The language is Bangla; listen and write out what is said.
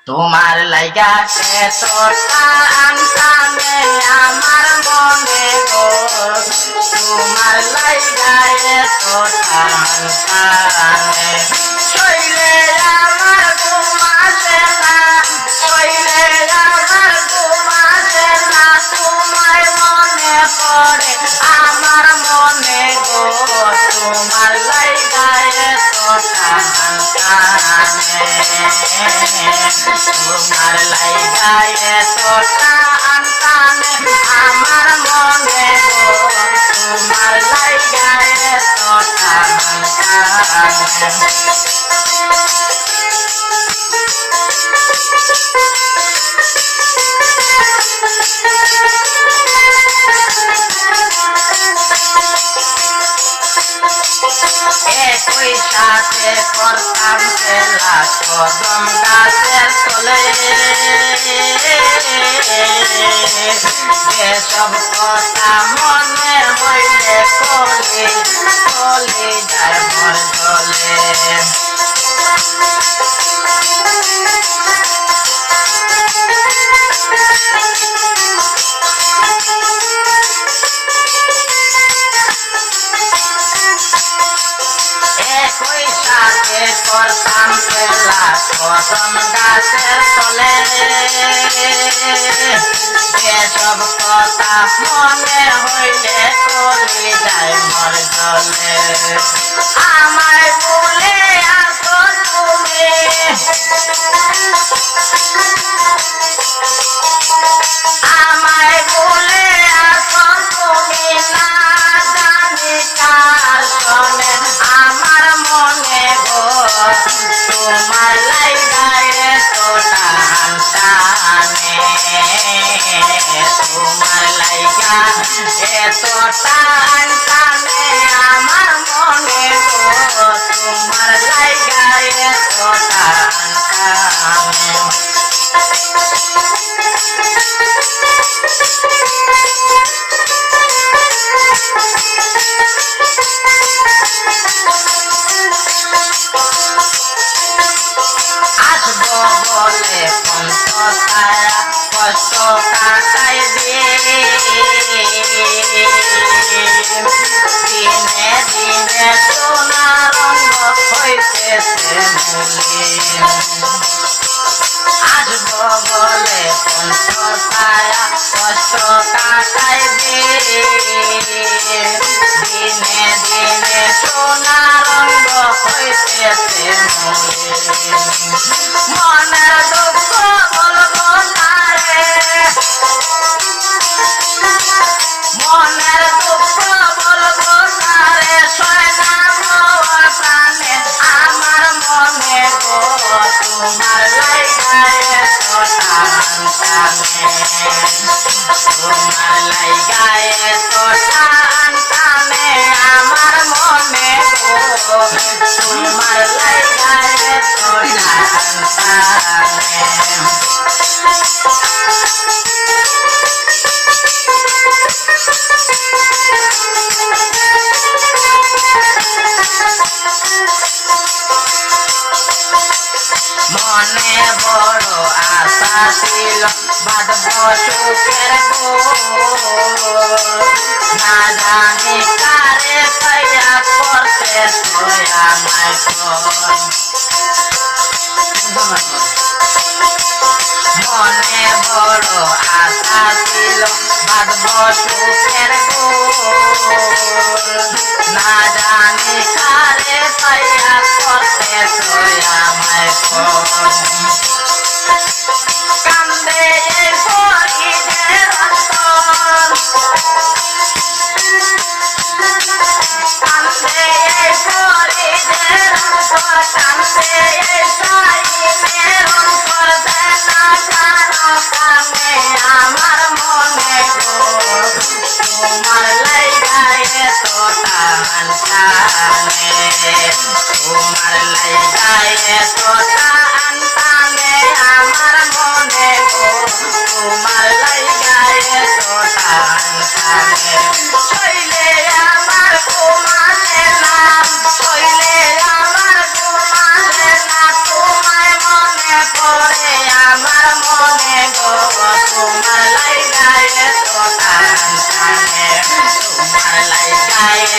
তোমার লাইগা এত টান টানে আমার মনে গো, তোমার লাইগা এত টান টানে। শৈলে আমার ঘুম আসে না, শৈলে আমার ঘুম আসে না, তোমায় মনে পড়ে আমার মনে গো, তোমার লাইগা এত টান টানে। তোমার লাইগা এত টান টানে আমার মনে গো, তোমার লাইগা এত টান টানে। একই সাথে করতাম খেলা কদম গাছের তলে, এসব কথা মনে হইলে কলি কলি যায় মর জলে। একই সাথে করতাম খেলা কদম গাছের তলে, এসব কথা মনে হইলে কলি যায় মর জলে। আমায় বলে আসো তুমি, আমায় বলে আসো তুমি, না জানি কার শোনে আমার মনে গো, তোমার লাইগা এত টান টানে। তোমার লাইগা এত টান টানে আমার মনে গো, তোমার লাইগা এত টান টানে। আসবো বলে পঞ্চতারা কষ্ট কাটাই দিয়ে, দিনে দিনে সোনা রঙ হইতেছে মলিন। আসবো বলে পঞ্চতারা কষ্ট কাটাই দিয়ে, দিনে দিনে সোনা রঙ হইতেছে মলিন। মনের দুঃখ বলবো না রে, মনের দুঃখ বলবো না রে, সয়না মোর প্রাণে আমার মনে গো, তোমার লাইগা এত টান টানে। তোমার লাইগা এত টান টানে আমার মনে গো, তোমার লাইগা এত টান টানে। মনে বড় আশা ছিল বাঁধব সুখের গোল, না জানি কারে পাইয়া করতে সোয়া মাই ফোন। মনে বড় আশা ছিল বাঁধব সুখের গোল, না জানি কারে পাইয়া করতে সোয়া মাই ফোন। কান্দে এই ফরিদের অন্তর, কান্দে এই ফরিদের অন্তর, কান্দে এই সাইনের অন্তর, দেনা কারো কানে আমার মনে গো, তোমার লাইগা এত টান যায়